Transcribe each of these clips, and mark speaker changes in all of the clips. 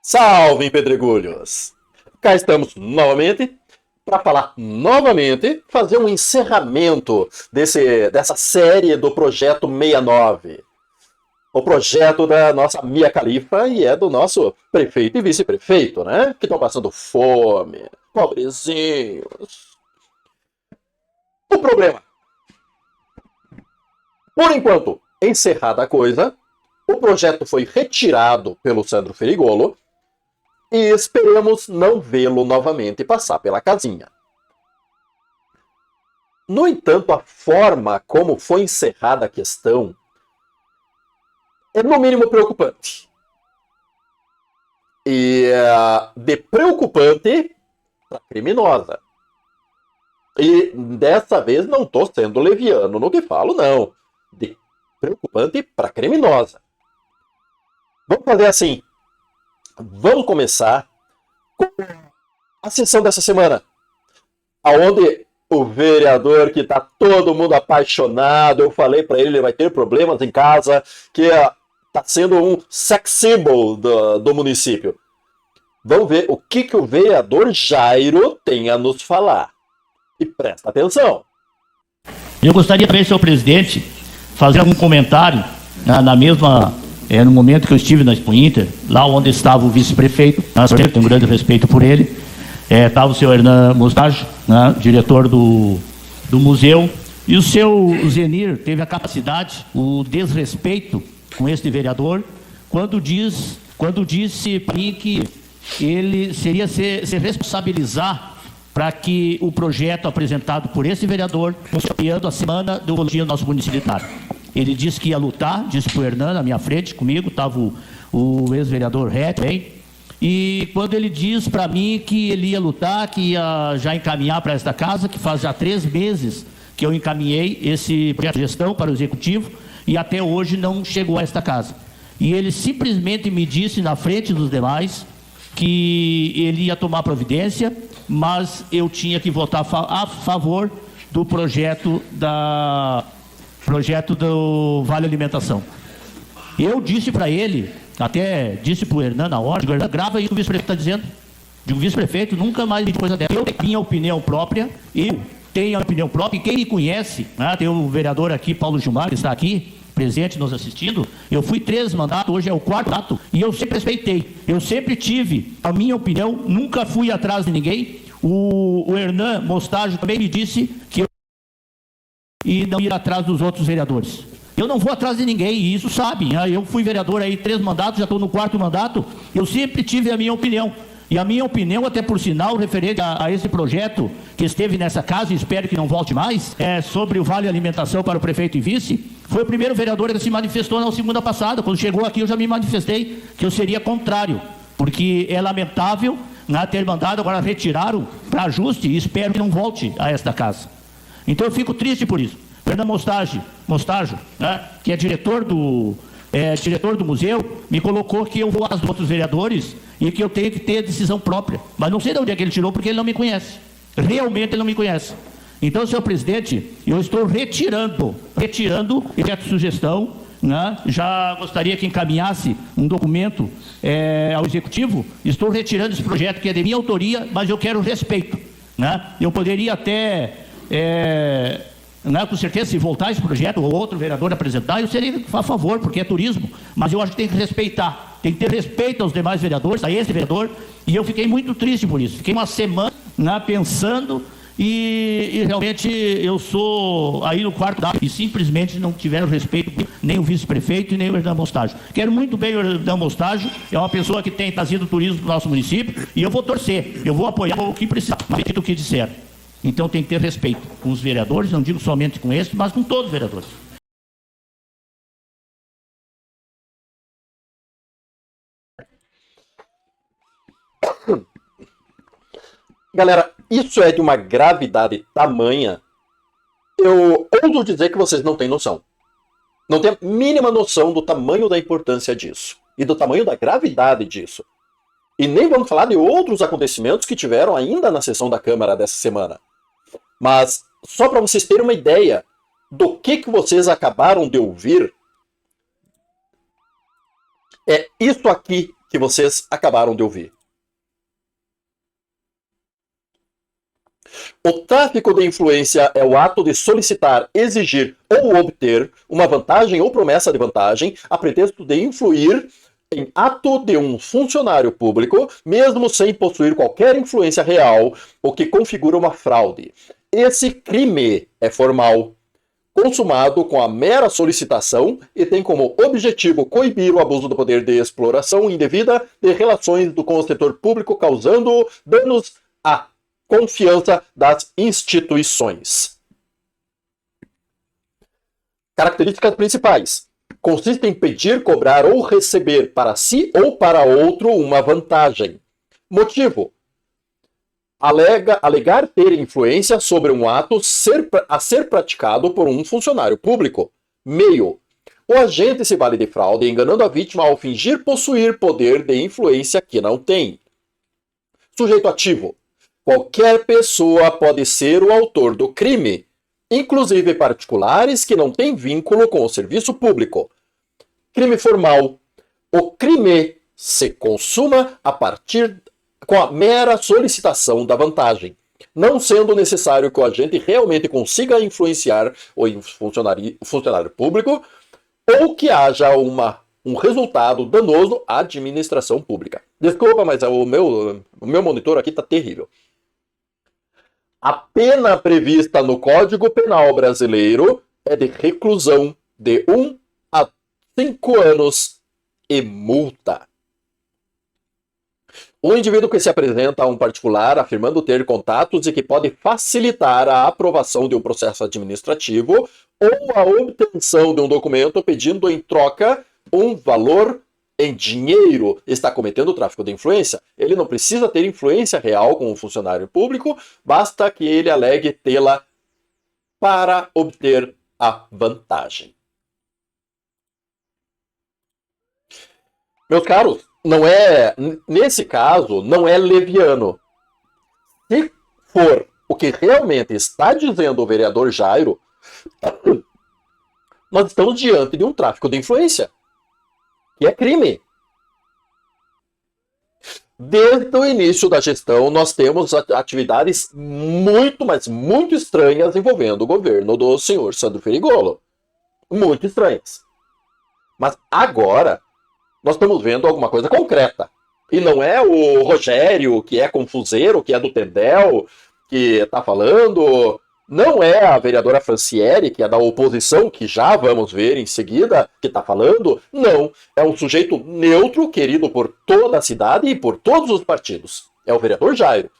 Speaker 1: Salve, pedregulhos! Cá estamos novamente para falar novamente, fazer um encerramento dessa série do Projeto 69. O projeto da nossa Mia Khalifa e é do nosso prefeito e vice-prefeito, né? Que estão passando fome, pobrezinhos. O problema, por enquanto, encerrada a coisa, o projeto foi retirado pelo Sandro Ferigolo e esperemos não vê-lo novamente passar pela casinha. No entanto, a forma como foi encerrada a questão é no mínimo preocupante. E de preocupante para criminosa. E dessa vez não estou sendo leviano no que falo, não. De preocupante para criminosa. Vamos fazer assim. Vamos começar com a sessão dessa semana, aonde o vereador que está todo mundo apaixonado, eu falei para ele vai ter problemas em casa, que está sendo um sex symbol do município. Vamos ver o que o vereador Jairo tem a nos falar. E presta atenção.
Speaker 2: Eu gostaria também, senhor presidente, fazer algum comentário no momento que eu estive na Expo Inter, lá onde estava o vice-prefeito, tenho um grande respeito por ele, estava o senhor Hernan Mostajo, diretor do museu, e o seu Zenir teve a capacidade, o desrespeito com este vereador, quando disse para mim que ele seria se responsabilizar para que o projeto apresentado por esse vereador fosse criando a semana do oncologia no nosso município. Ele disse que ia lutar, disse para o Hernan, na minha frente, comigo, estava o ex-vereador Rett também. E quando ele diz para mim que ele ia lutar, que ia já encaminhar para esta casa, que faz já 3 meses que eu encaminhei esse projeto de gestão para o executivo, e até hoje não chegou a esta casa. E ele simplesmente me disse na frente dos demais que ele ia tomar providência, mas eu tinha que votar a favor do projeto do Vale Alimentação. Eu disse para ele, até disse para o Hernan na hora, Hernan, grava aí o que o vice-prefeito está dizendo. De um vice-prefeito, nunca mais vi coisa dessa. Eu tenho minha opinião própria, e quem me conhece, tem o vereador aqui, Paulo Gilmar, que está aqui, presente, nos assistindo, eu fui 3 mandatos, hoje é o 4º mandato, e eu sempre respeitei, eu sempre tive a minha opinião, nunca fui atrás de ninguém. O Hernan Mostajo também me disse que eu e não ir atrás dos outros vereadores. Eu não vou atrás de ninguém, e isso sabem. Eu fui vereador aí 3 mandatos, já estou no 4º mandato, eu sempre tive a minha opinião. E a minha opinião, até por sinal, referente a esse projeto que esteve nessa casa, e espero que não volte mais, sobre o Vale Alimentação para o prefeito e vice, foi o primeiro vereador que se manifestou na segunda passada. Quando chegou aqui, eu já me manifestei que eu seria contrário, porque é lamentável ter mandado, agora retiraram para ajuste, e espero que não volte a esta casa. Então eu fico triste por isso. Fernando Mostajo, que é diretor do museu, me colocou que eu vou atrás dos outros vereadores e que eu tenho que ter decisão própria. Mas não sei de onde é que ele tirou, porque ele não me conhece. Realmente ele não me conhece. Então, senhor presidente, eu estou retirando essa sugestão. Já gostaria que encaminhasse um documento ao executivo. Estou retirando esse projeto que é de minha autoria, mas eu quero respeito. Eu poderia até... com certeza, se voltar esse projeto ou outro vereador apresentar, eu seria a favor, porque é turismo, mas eu acho que tem que respeitar, tem que ter respeito aos demais vereadores, a esse vereador, e eu fiquei muito triste por isso. Fiquei uma semana pensando, e realmente eu sou aí no 4º mandato, e simplesmente não tiveram respeito nem o vice-prefeito e nem o Hernan Mostajo. Quero muito bem o Hernan Mostajo, é uma pessoa que tem trazido turismo para o nosso município, e eu vou torcer, eu vou apoiar o que precisar, do que disser. Então tem que ter respeito com os vereadores, não digo somente com esses, mas com todos os vereadores.
Speaker 1: Galera, isso é de uma gravidade tamanha, eu ouso dizer que vocês não têm noção. Não têm a mínima noção do tamanho da importância disso. E do tamanho da gravidade disso. E nem vamos falar de outros acontecimentos que tiveram ainda na sessão da Câmara dessa semana. Mas, só para vocês terem uma ideia do que vocês acabaram de ouvir, é isso aqui que vocês acabaram de ouvir. O tráfico de influência é o ato de solicitar, exigir ou obter uma vantagem ou promessa de vantagem a pretexto de influir em ato de um funcionário público, mesmo sem possuir qualquer influência real, o que configura uma fraude. Esse crime é formal, consumado com a mera solicitação e tem como objetivo coibir o abuso do poder de exploração indevida de relações com o setor público, causando danos à confiança das instituições. Características principais. Consiste em pedir, cobrar ou receber para si ou para outro uma vantagem. Motivo. Alegar ter influência sobre um ato a ser praticado por um funcionário público. Meio. O agente se vale de fraude, enganando a vítima ao fingir possuir poder de influência que não tem. Sujeito ativo. Qualquer pessoa pode ser o autor do crime, inclusive particulares que não têm vínculo com o serviço público. Crime formal. O crime se consuma a partir com a mera solicitação da vantagem, não sendo necessário que o agente realmente consiga influenciar o funcionário público ou que haja um resultado danoso à administração pública. Desculpa, mas o meu monitor aqui está terrível. A pena prevista no Código Penal brasileiro é de reclusão de 1 a 5 anos e multa. O indivíduo que se apresenta a um particular afirmando ter contatos e que pode facilitar a aprovação de um processo administrativo ou a obtenção de um documento pedindo em troca um valor em dinheiro está cometendo tráfico de influência. Ele não precisa ter influência real com o funcionário público, basta que ele alegue tê-la para obter a vantagem. Meus caros, nesse caso, não é leviano. Se for o que realmente está dizendo o vereador Jairo, nós estamos diante de um tráfico de influência. Que é crime. Desde o início da gestão, nós temos atividades muito, mas muito estranhas envolvendo o governo do senhor Sandro Ferigolo. Muito estranhas. Mas agora, nós estamos vendo alguma coisa concreta. E não é o Rogério, que é confuseiro, que é do Tendel, que está falando. Não é a vereadora Franciele, que é da oposição, que já vamos ver em seguida, que está falando. Não, é um sujeito neutro, querido por toda a cidade e por todos os partidos. É o vereador Jairo,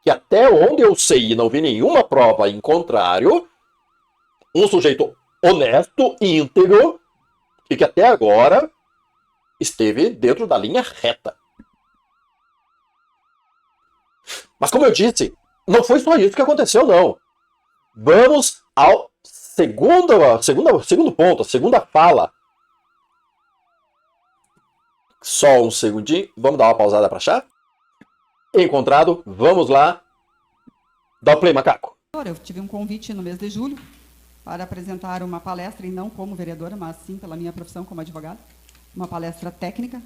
Speaker 1: que até onde eu sei e não vi nenhuma prova em contrário, um sujeito honesto, íntegro, e que até agora esteve dentro da linha reta. Mas como eu disse, não foi só isso que aconteceu, não. Vamos ao segundo ponto, a segunda fala. Só um segundinho, vamos dar uma pausada para achar. Encontrado, vamos lá. Dá o play, macaco.
Speaker 3: Eu tive um convite no mês de julho para apresentar uma palestra, e não como vereadora, mas sim pela minha profissão como advogada, uma palestra técnica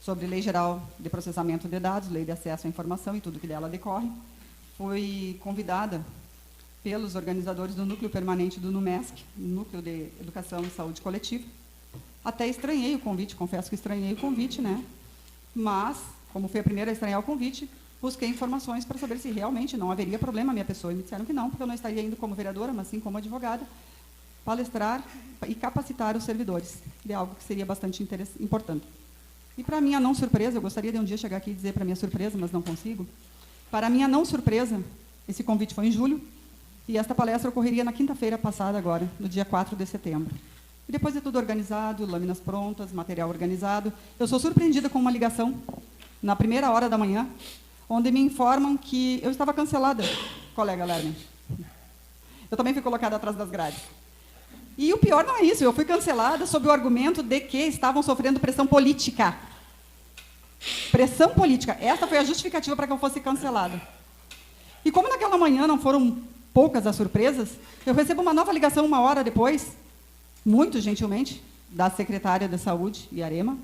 Speaker 3: sobre Lei Geral de Processamento de Dados, Lei de Acesso à Informação e tudo que dela decorre. Fui convidada pelos organizadores do Núcleo Permanente do NUMESC, Núcleo de Educação e Saúde Coletiva. Até estranhei o convite, confesso que estranhei o convite, né? Mas, como fui a primeira a estranhar o convite, busquei informações para saber se realmente não haveria problema a minha pessoa. E me disseram que não, porque eu não estaria indo como vereadora, mas sim como advogada, palestrar e capacitar os servidores, de algo que seria bastante importante. E, para minha não surpresa, eu gostaria de um dia chegar aqui e dizer para minha surpresa, mas não consigo, para minha não surpresa, esse convite foi em julho, e esta palestra ocorreria na quinta-feira passada agora, no dia 4 de setembro. E depois de tudo organizado, lâminas prontas, material organizado, eu sou surpreendida com uma ligação, na primeira hora da manhã, onde me informam que eu estava cancelada, colega Lerner. Eu também fui colocada atrás das grades. E o pior não é isso, eu fui cancelada sob o argumento de que estavam sofrendo pressão política. Pressão política. Essa foi a justificativa para que eu fosse cancelada. E como naquela manhã não foram poucas as surpresas, eu recebo uma nova ligação uma hora depois, muito gentilmente, da secretária de Saúde, Iarema,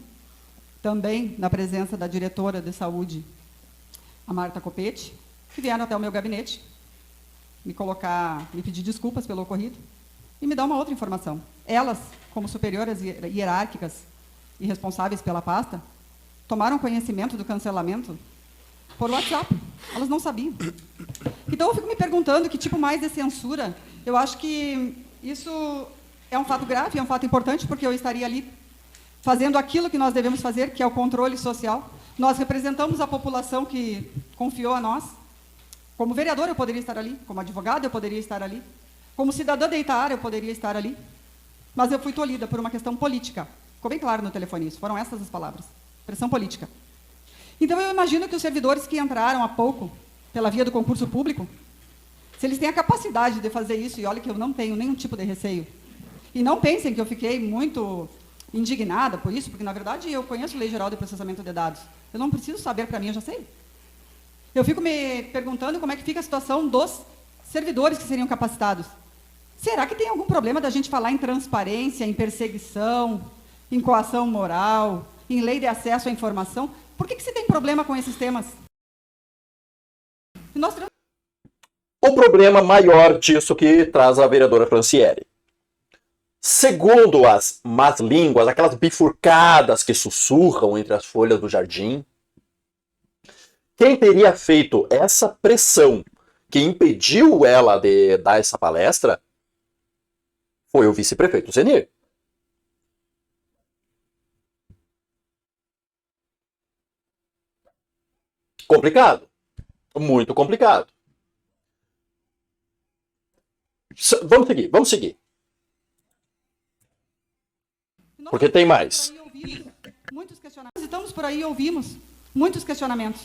Speaker 3: também na presença da diretora de saúde, a Marta Copete, que vieram até o meu gabinete me pedir desculpas pelo ocorrido e me dar uma outra informação. Elas, como superioras hierárquicas e responsáveis pela pasta, tomaram conhecimento do cancelamento por WhatsApp. Elas não sabiam. Então, eu fico me perguntando que tipo mais de censura. Eu acho que isso é um fato grave, é um fato importante, porque eu estaria ali fazendo aquilo que nós devemos fazer, que é o controle social. Nós representamos a população que confiou a nós. Como vereador, eu poderia estar ali. Como advogado, eu poderia estar ali. Como cidadã da Itaara, eu poderia estar ali. Mas eu fui tolhida por uma questão política. Ficou bem claro no telefone isso. Foram essas as palavras. Pressão política. Então, eu imagino que os servidores que entraram há pouco pela via do concurso público, se eles têm a capacidade de fazer isso, e olha que eu não tenho nenhum tipo de receio, e não pensem que eu fiquei muito indignada por isso, porque, na verdade, eu conheço a Lei Geral de Processamento de Dados. Eu não preciso saber para mim, eu já sei. Eu fico me perguntando como é que fica a situação dos servidores que seriam capacitados. Será que tem algum problema da gente falar em transparência, em perseguição, em coação moral, em lei de acesso à informação? Por que se tem problema com esses temas?
Speaker 1: O problema maior disso que traz a vereadora Franciele. Segundo as más línguas, aquelas bifurcadas que sussurram entre as folhas do jardim, quem teria feito essa pressão que impediu ela de dar essa palestra foi o vice-prefeito Zenir. Complicado. Muito complicado. Vamos seguir. Porque tem mais.
Speaker 3: Estamos por aí, ouvimos muitos questionamentos.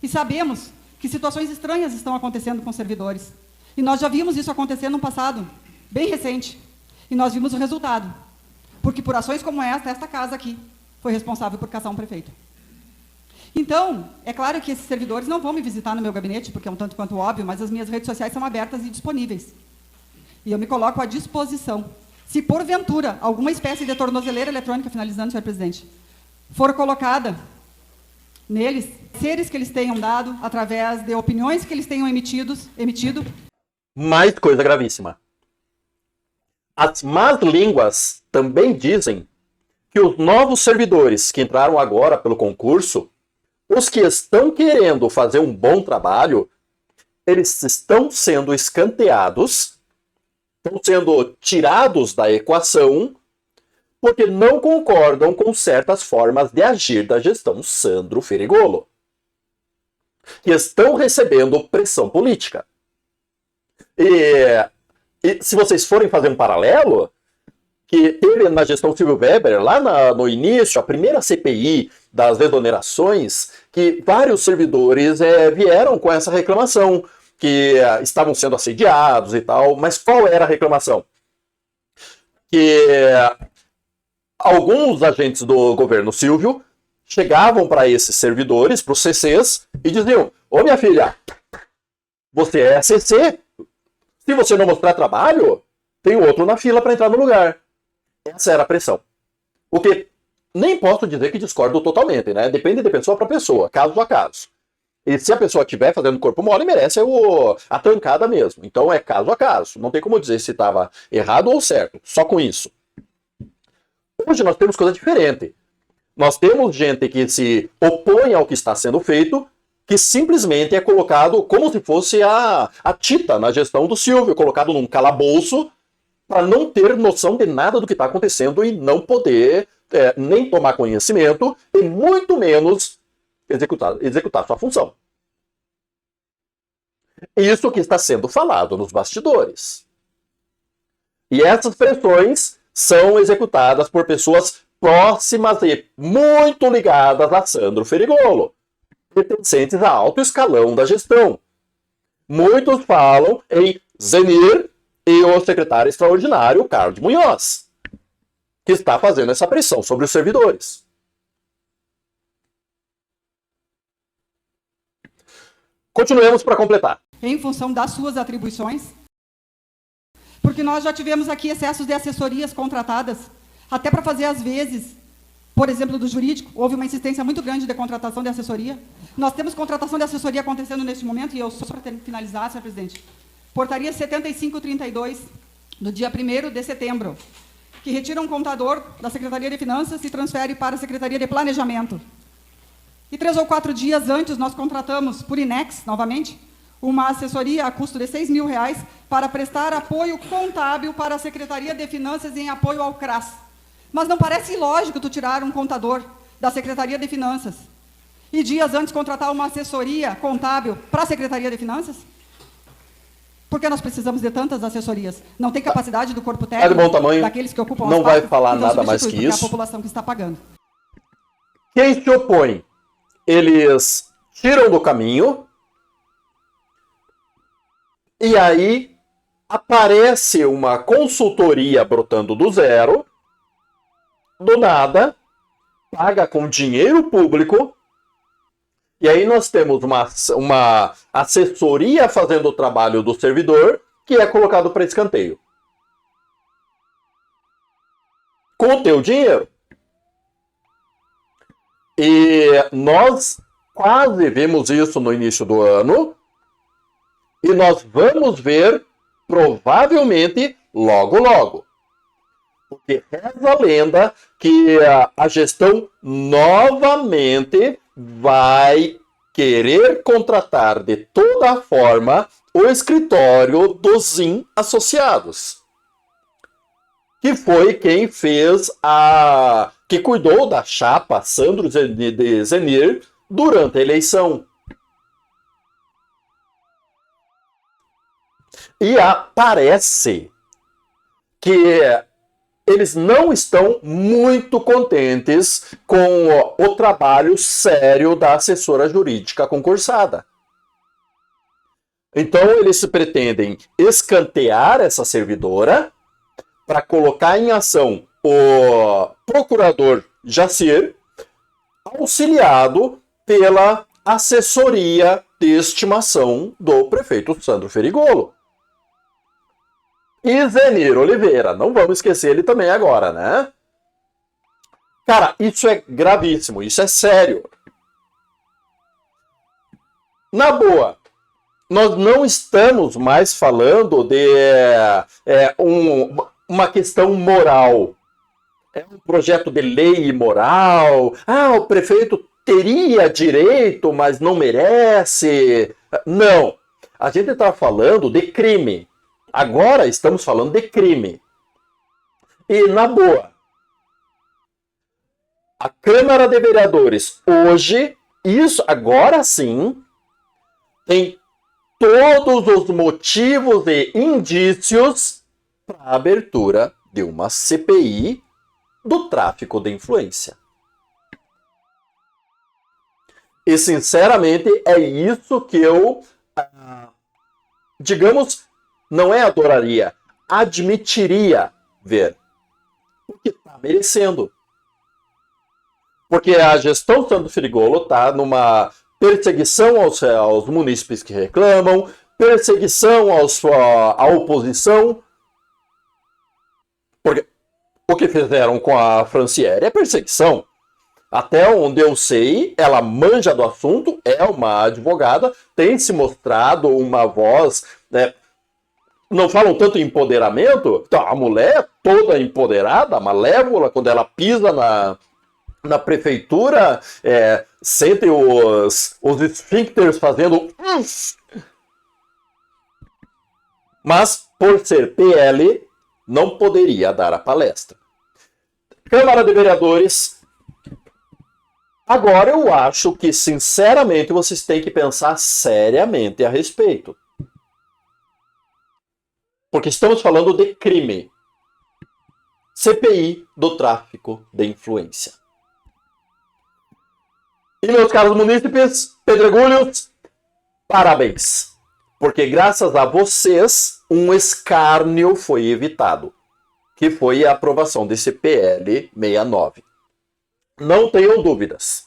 Speaker 3: E sabemos que situações estranhas estão acontecendo com servidores. E nós já vimos isso acontecer no passado, bem recente. E nós vimos o resultado. Porque por ações como esta casa aqui foi responsável por caçar um prefeito. Então, é claro que esses servidores não vão me visitar no meu gabinete, porque é um tanto quanto óbvio, mas as minhas redes sociais são abertas e disponíveis. E eu me coloco à disposição. Se, porventura, alguma espécie de tornozeleira eletrônica, finalizando, senhor presidente, for colocada neles, seres que eles tenham dado, através de opiniões que eles tenham emitido.
Speaker 1: Mais coisa gravíssima. As más línguas também dizem que os novos servidores que entraram agora pelo concurso, os que estão querendo fazer um bom trabalho, eles estão sendo escanteados, estão sendo tirados da equação, porque não concordam com certas formas de agir da gestão Sandro Ferigolo, que estão recebendo pressão política. E se vocês forem fazer um paralelo, que teve na gestão Silvio Weber, lá no início, a primeira CPI das exonerações, que vários servidores vieram com essa reclamação, que estavam sendo assediados e tal, mas qual era a reclamação? Que alguns agentes do governo Silvio chegavam para esses servidores, para os CCs, e diziam: ô minha filha, você é CC, se você não mostrar trabalho, tem outro na fila para entrar no lugar. Essa era a pressão. O que nem posso dizer que discordo totalmente, né? Depende de pessoa para pessoa, caso a caso. E se a pessoa estiver fazendo corpo mole, merece a tancada mesmo. Então é caso a caso. Não tem como dizer se estava errado ou certo. Só com isso. Hoje nós temos coisa diferente. Nós temos gente que se opõe ao que está sendo feito, que simplesmente é colocado como se fosse a Tita na gestão do Silvio, colocado num calabouço para não ter noção de nada do que está acontecendo e não poder nem tomar conhecimento e muito menos executar sua função. Isso que está sendo falado nos bastidores. E essas pressões são executadas por pessoas próximas e muito ligadas a Sandro Ferigolo, pertencentes a alto escalão da gestão. Muitos falam em Zenir e o secretário extraordinário, Carlos Munhoz, que está fazendo essa pressão sobre os servidores. Continuemos para completar.
Speaker 3: Em função das suas atribuições, porque nós já tivemos aqui excessos de assessorias contratadas, até para fazer, às vezes, Por exemplo, do jurídico, houve uma insistência muito grande de contratação de assessoria. Nós temos contratação de assessoria acontecendo neste momento, e eu só para finalizar, senhor presidente. Portaria 7532, do dia 1º de setembro, que retira um contador da Secretaria de Finanças e transfere para a Secretaria de Planejamento. E 3 ou 4 dias antes, nós contratamos, por INEX, novamente, uma assessoria a custo de R$6.000 para prestar apoio contábil para a Secretaria de Finanças em apoio ao CRAS. Mas não parece ilógico tu tirar um contador da Secretaria de Finanças e dias antes contratar uma assessoria contábil para a Secretaria de Finanças? Por que nós precisamos de tantas assessorias? Não tem capacidade do corpo técnico,
Speaker 1: de bom tamanho,
Speaker 3: daqueles que ocupam
Speaker 1: não
Speaker 3: as
Speaker 1: vai
Speaker 3: pastas,
Speaker 1: falar
Speaker 3: então
Speaker 1: nada mais que
Speaker 3: substitui, porque
Speaker 1: isso.
Speaker 3: é a população que está pagando.
Speaker 1: Quem se opõe, eles tiram do caminho e aí aparece uma consultoria brotando do zero, do nada, paga com dinheiro público, e aí nós temos uma assessoria fazendo o trabalho do servidor, que é colocado para escanteio. Com o teu dinheiro. E nós quase vimos isso no início do ano, e nós vamos ver, provavelmente, logo logo. Porque reza a lenda que a gestão novamente vai querer contratar de toda forma o escritório dos ZIM Associados. Que foi quem fez que cuidou da chapa Sandro de Zenir durante a eleição. E parece que eles não estão muito contentes com o trabalho sério da assessora jurídica concursada. Então, eles pretendem escantear essa servidora para colocar em ação o procurador Jacir, auxiliado pela assessoria de estimação do prefeito Sandro Ferigolo. E Zenir Oliveira, não vamos esquecer ele também agora, né? Cara, isso é gravíssimo, isso é sério. Na boa, nós não estamos mais falando de uma questão moral. É um projeto de lei moral. O prefeito teria direito, mas não merece. Não, a gente está falando de crime. Agora estamos falando de crime. E, na boa, a Câmara de Vereadores hoje, agora sim, tem todos os motivos e indícios para a abertura de uma CPI do tráfico de influência. E, sinceramente, é isso que eu, digamos, não adoraria, admitiria ver. Porque está merecendo. Porque a gestão Sandro Ferigolo está numa perseguição aos munícipes que reclamam, perseguição à oposição. Porque o que fizeram com a Franciele é perseguição. Até onde eu sei, ela manja do assunto, é uma advogada, tem se mostrado uma voz... Não falam tanto em empoderamento? Então, a mulher toda empoderada, malévola, quando ela pisa na prefeitura, sente os esfíncteres fazendo... Mas, por ser PL, não poderia dar a palestra. Câmara de Vereadores, agora eu acho que, sinceramente, vocês têm que pensar seriamente a respeito. Porque estamos falando de crime. CPI do tráfico de influência. E, meus caros munícipes, pedregulhos, parabéns. Porque graças a vocês, um escárnio foi evitado. Que foi a aprovação desse PL 69. Não tenham dúvidas.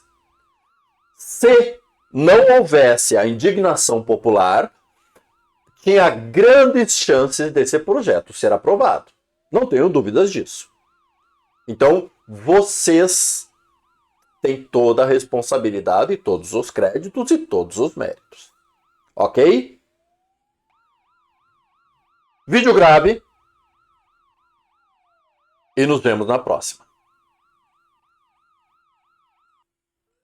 Speaker 1: Se não houvesse a indignação popular, tinha grandes chances desse projeto ser aprovado. Não tenho dúvidas disso. Então, vocês tem toda a responsabilidade, todos os créditos e todos os méritos. Ok? Vídeo grave. E nos vemos na próxima.